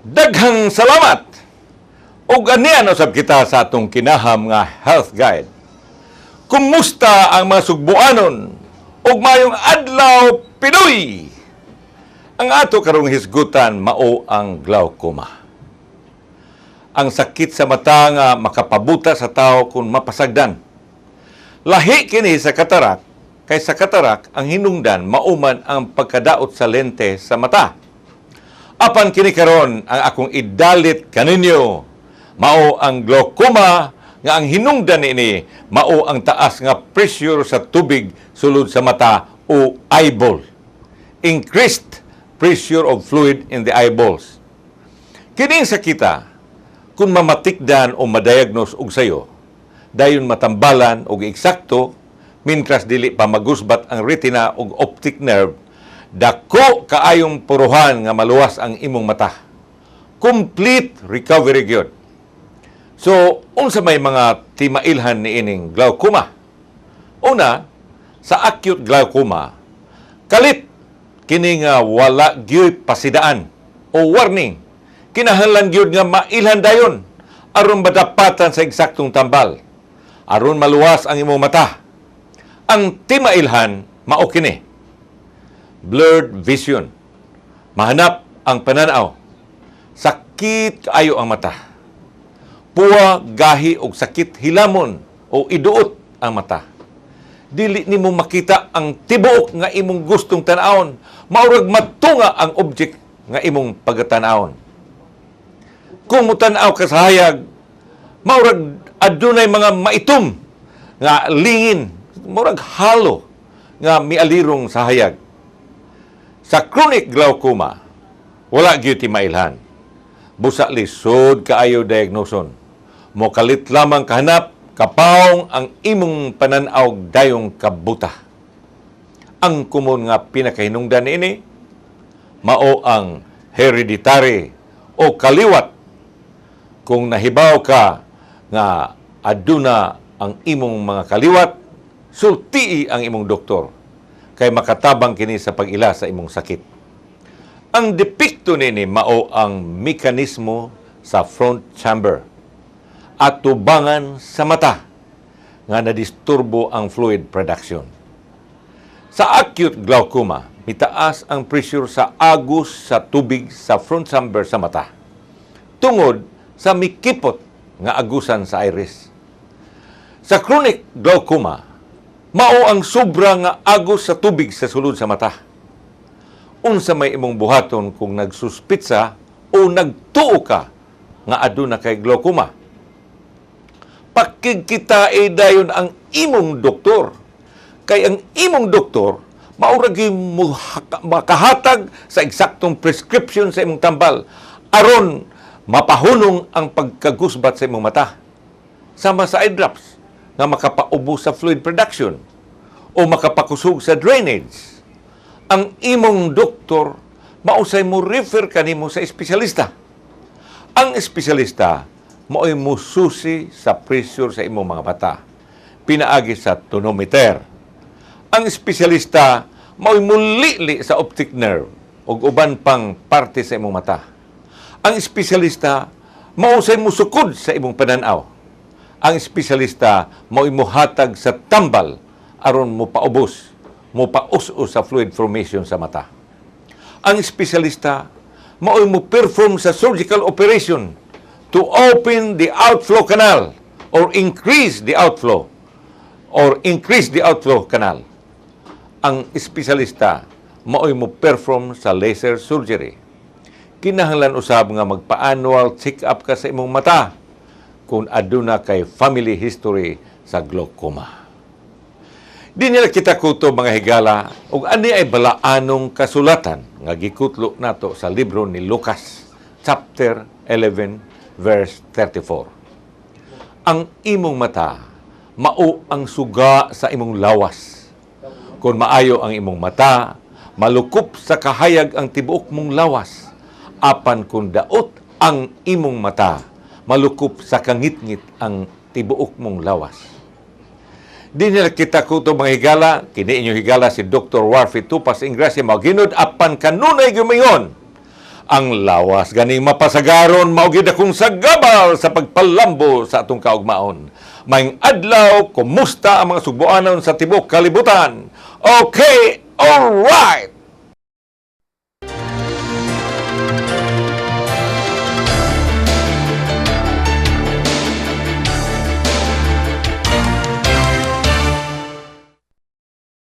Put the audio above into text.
Daghang salamat! Ug anian usab kita sa atong kinaham nga health guide. Kumusta ang mga sugbuanon? Ug mayong adlaw Pinoy! Ang ato karong hisgutan mao ang glaucoma. Ang sakit sa mata nga makapabuta sa tao kung mapasagdan. Lahi kini sa katarak, kay sa katarak ang hinungdan mauman ang pagkadaot sa lente sa mata. Apan kini karon ang akong idalit kaninyo mao ang glaucoma nga ang hinungdan ini mao ang taas nga pressure sa tubig sulod sa mata o eyeball. Increased pressure of fluid in the eyeballs. Kining sakita kung mamatikdan o madiagnose og sayo, dayon matambalan og eksakto mintras dili pa magusbat ang retina og optic nerve, dako kaayong puruhan nga maluwas ang imong mata. Complete recovery gyud. So, unsa may mga timailhan ni ining glaucoma? Una, sa acute glaucoma, kalit kini nga wala gyud pasidaan o warning. Kinahanglan gyud nga mailhan dayon aron madapatan sa eksaktong tambal, aron maluwas ang imong mata. Ang timailhan mao kini: blurred vision, mahanap ang pananaw, sakit kaayo ang mata, puwa, gahi og sakit hilamon o iduot ang mata. Dili nimo makita ang tibuok nga imong gustong tan-awon, maurag matunga ang object nga imong pagatan-awon. Kung mutan-aw ka sa hayag, maurag adunay mga maitom nga lingin, maurag halo nga mialirong sa hayag. Sa chronic glaucoma, wala gyud timailhan. Busa lisod kaayo diagnoson. Mokalit lamang kahanap, kapawong ang imong pananaw dayong kabuta. Ang kumon nga pinakahinungdan ini mao ang hereditary o kaliwat. Kung nahibaw ka nga aduna ang imong mga kaliwat, sultii ang imong doktor kay makatabang kini sa pag-ila sa imong sakit. Ang depekto nini mao ang mekanismo sa front chamber at tubangan sa mata nga nadisturbo ang fluid production. Sa acute glaucoma, mitaas ang pressure sa agos sa tubig sa front chamber sa mata tungod sa mikipot nga agusan sa iris. Sa chronic glaucoma, mao ang sobra nga agos sa tubig sa sulod sa mata. Unsa may imong buhaton kung nagsuspitsa o nagtuo ka nga aduna kay glaucoma? Pakikita dayon ang imong doktor. Kay ang imong doktor maura gyud makahatag sa eksaktong prescription sa imong tambal aron mapahunong ang pagkagusbat sa imong mata. Sama sa eye drops nga makapaubos sa fluid production o makapakusog sa drainage. Ang imong doktor mausay mo refer kanimo sa espesyalista. Ang espesyalista mao'y mususi sa pressure sa imong mga mata, pinaagi sa tonometer. Ang espesyalista mao'y mulili sa optic nerve o uban pang parte sa imong mata. Ang espesyalista mausay musukod sa imong pananaw. Ang espesyalista mao'y muhatag sa tambal aron mopaubos, mopaus-us sa fluid formation sa mata. Ang espesyalista mao'y mo-perform sa surgical operation to open the outflow canal or increase the outflow canal. Ang espesyalista mao'y mo-perform sa laser surgery. Kinahanglan usab nga magpa-annual check-up ka sa imong mata kung aduna kay family history sa glaucoma. Di nila kita kuto mga higala ug ani ay balaanong kasulatan nga gikutlo nato sa libro ni Lucas chapter 11 verse 34. Ang imong mata mao ang suga sa imong lawas. Kung maayo ang imong mata, malukop sa kahayag ang tibuok mong lawas. Apan kung daot ang imong mata, malukop sa kangit-ngit ang tibuok mong lawas. Di nila kita kuto mga higala, kini inyo higala si Dr. Warfi Tupas Ingrasya Maginod, apan kanunay gumingon, Ang lawas ganing mapasagaron maugid akong sagabal sa pagpalambo sa atong kaugmaon. Maayong adlaw, kumusta ang mga sugbuanon sa tibok kalibutan? Okay, all right.